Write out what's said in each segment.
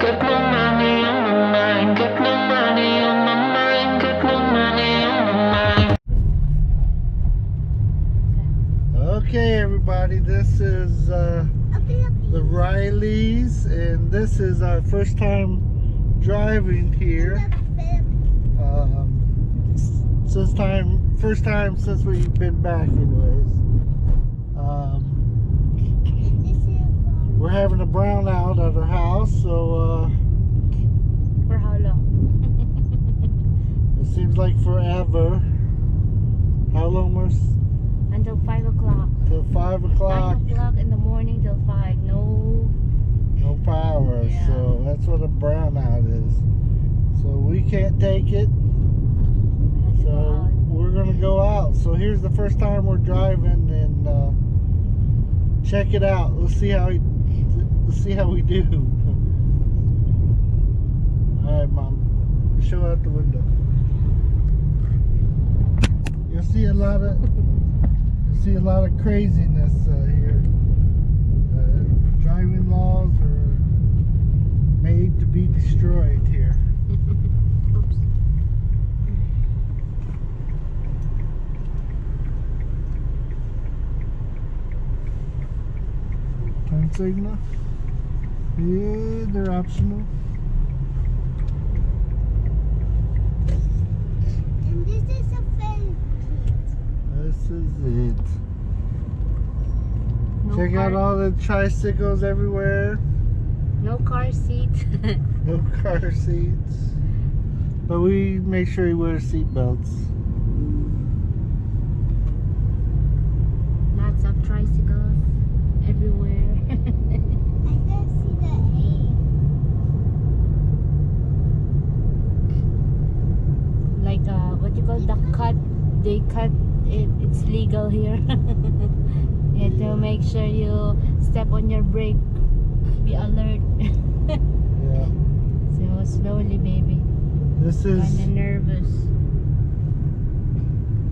Got no money on my mind. Got no money on my mind. Got no money on my mind. Okay, everybody, this is the Rileys, and this is our first time driving here. First time since we've been back, anyways. We're having a brownout at our house, so For how long? it seems like forever. How long, Merce? Until 5 o'clock. Till 5 o'clock. 9 o'clock in the morning till 5. No Power. Yeah. So that's what a brownout is. So we can't take it. So we're gonna go out. So here's the first time we're driving, and check it out. Let's see how we do. All right, Mom. Show out the window. You'll see a lot of craziness here. Driving laws are made to be destroyed here. Oops. Turn signal. Yeah, they're optional. And this is a fan kit. This is it. No Check out car, all the tricycles everywhere. no car seat. No car seats. But we make sure you wear seat belts. Lots of tricycles everywhere. I can see the Like what you call the cut? They cut it. It's legal here. You have to make sure you step on your brake. Be alert. Yeah. So slowly, baby. This is Kinda nervous.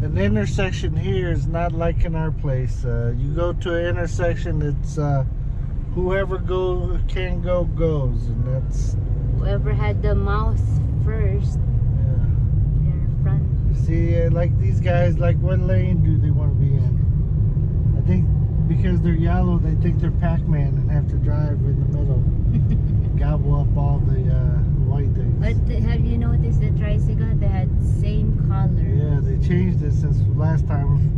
an intersection here is not like in our place. You go to an intersection, it's whoever can go goes, and that's Whoever had the mouth first, yeah. they're front. You see, like these guys, like what lane do they want to be in? I think because they're yellow, they think they're Pac-Man and have to drive in the middle, gobble up all the white things. But have you noticed the tricycle? They had same color. Yeah, they changed it since last time.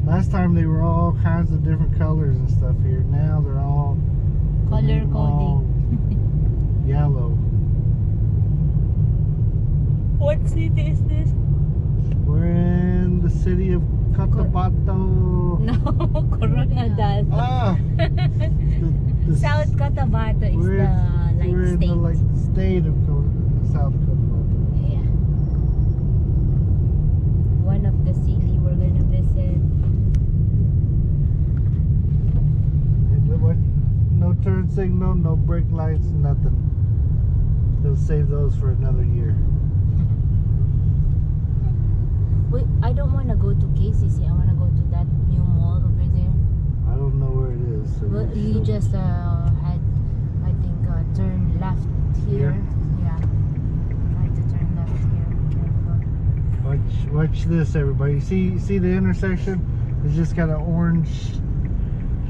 Last time they were all kinds of different colors and stuff here. Now they're all Color all coding. yellow. What city is this? We're in the city of Cotabato. No, Koronadal. Ah, the South Cotabato is we're the we're in state. the state of South Cotabato. Yeah. One of the city we're gonna visit. No turn signal, no brake lights, nothing. They'll save those for another year. Wait, I don't want to go to KCC. I want to go to that new mall over there. I don't know where it is. So Well, you just had, I think, turn left here. Here? Yeah. Try to turn left here. Careful. watch this, everybody. See the intersection? It's just got an orange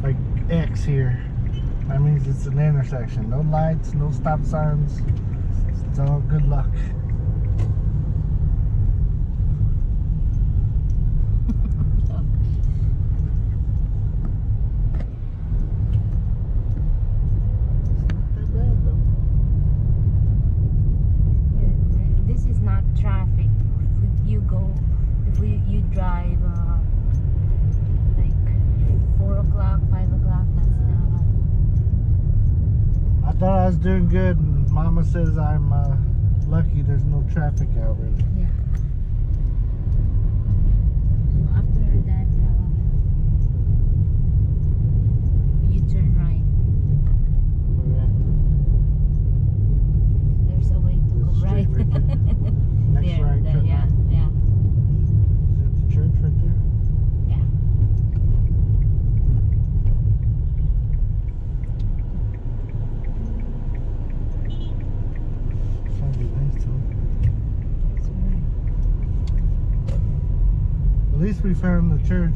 like X here. That means it's an intersection. No lights, no stop signs. It's all good luck. This is not traffic. If you drive like 4 o'clock, 5 o'clock, that's the. I thought I was doing good, and Mama says I'm lucky there's no traffic out really. Yeah. After that, you turn right. Where at? There's a way to go Straight right. right there. Next There, right, turn yeah, right. yeah. Is that the church right there? Yeah. least we found the church.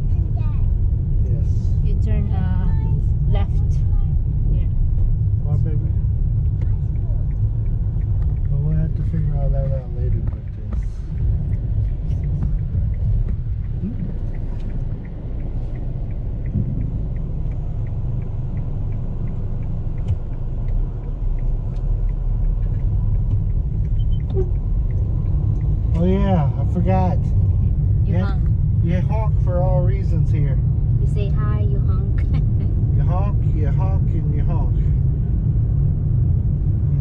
And Dad. Yes. You turn left here. Well, baby. Well, we'll have to figure all that out later, but oh yeah, I forgot. You Yeah. honk. You honk for all reasons here. You say hi, you honk. You honk, and you honk. You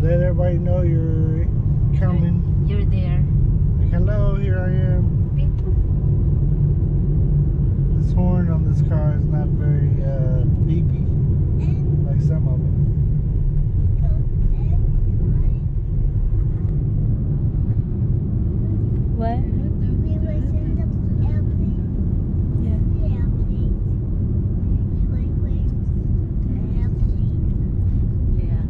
let everybody know you're coming. You're there. Like, hello, here I am. Beep. This horn on this car is not very beepy, And like some of them. What? we was in the airplane. Yeah. The airplane. We went with the airplane. Yeah.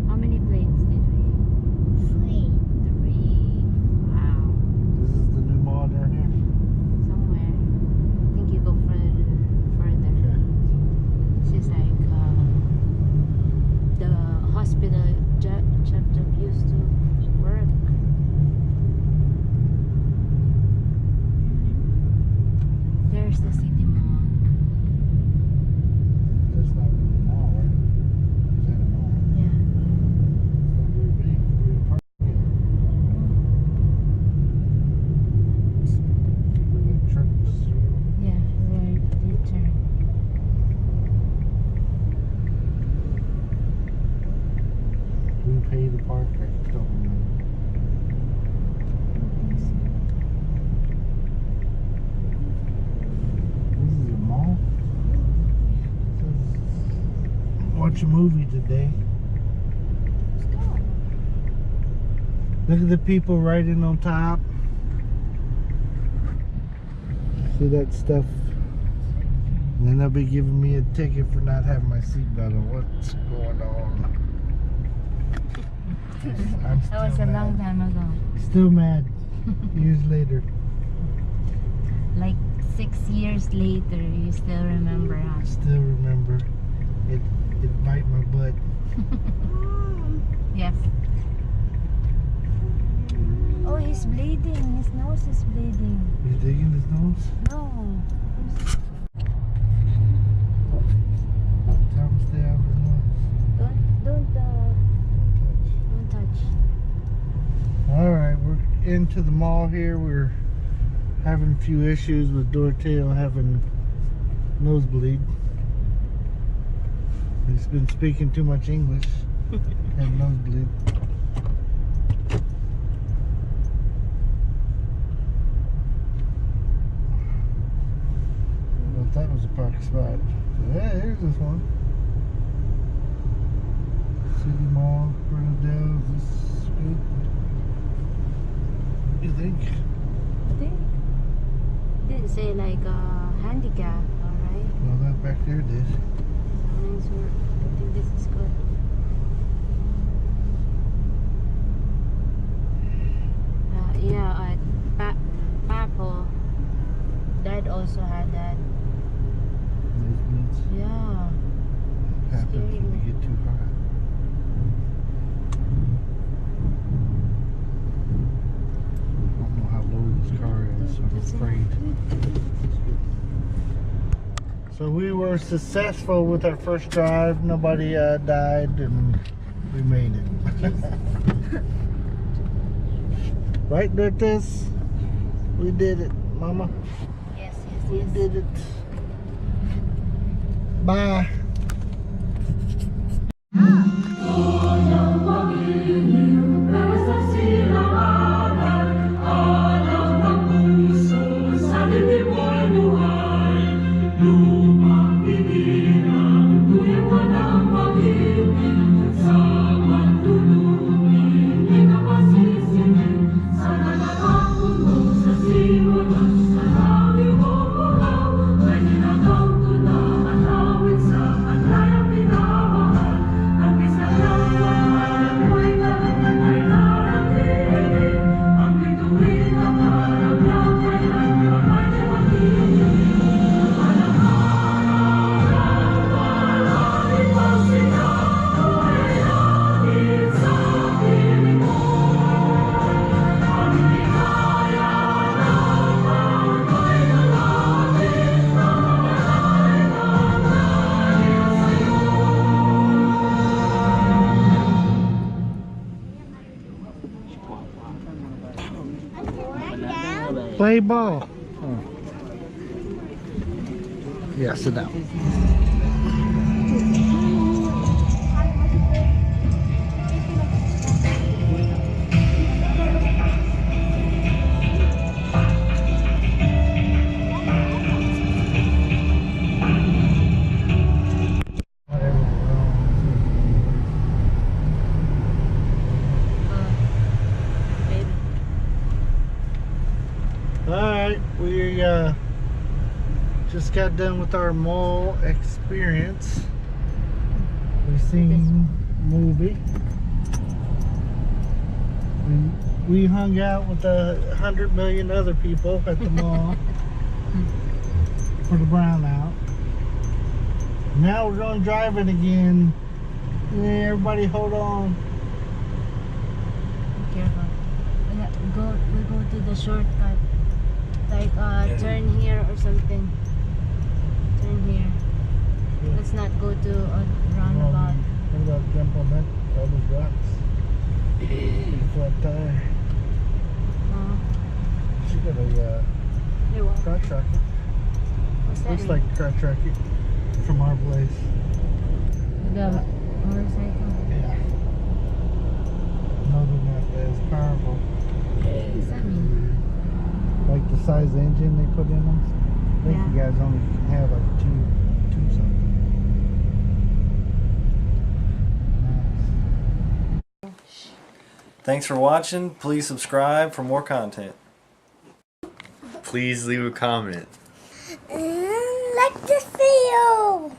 How many planes did we? 3. 3. Wow. This is the new mall down here. Somewhere. I think you go further. Okay. This is like the hospital Jeff used to work. There's the city mall. That's not really a mall, right? Is that a mall? Yeah. It's not very big. Where you park it? Where the trucks are. Yeah, where you turn. Do we pay to park? I don't remember. This is a mall? It says, watch a movie today. Look at the people riding on top. See that stuff? And then they'll be giving me a ticket for not having my seatbelt on. What's going on? I'm That was a still long mad. time ago. Still mad. Years later. Like 6 years later, you still remember us. Still remember. It bite my butt. Mom. Yes. Oh, he's bleeding. His nose is bleeding. You digging his nose? No. Tell him to stay out of his nose. Don't Don't touch. touch. Alright, we're into the mall here. We're having a few issues with Doroteo having nosebleed. He's been speaking too much English. And nosebleed. Well, that was a parking spot. Yeah, here's this one. City Mall, Koronadal. Is this good? What do you think? Didn't say like handicap, alright? Well, that back there did. I think this is good. Yeah, Papo, Dad also had that. Nosebleeds. Yeah. Happens Scary. when you get too hot. I don't know how low this car is, so I'm afraid. So we were successful with our first drive. Nobody died, and we made it. Right, Dortes? We did it, Mama. Yes, We yes, yes. did it. Bye. Play ball. Oh. Yeah, sit down. Alright, we just got done with our mall experience. We seen movie. We hung out with 100 million other people at the mall for the brownout. Now we're going driving again. Yeah, everybody hold on. Be careful. We go to the shortcut. Like turn here or something. Turn here. Let's not go to a roundabout. What about jump on that? All those rocks. Flat tire. She got a crotch rocket. What's that? Looks mean? like a crotch rocket from our place. The motorcycle. Yeah. No, they're not as powerful. What's that mean? Like the size engine they put in them. I think you guys only have like two something. Nice. Thanks for watching. Please subscribe for more content. Please leave a comment. Like this video.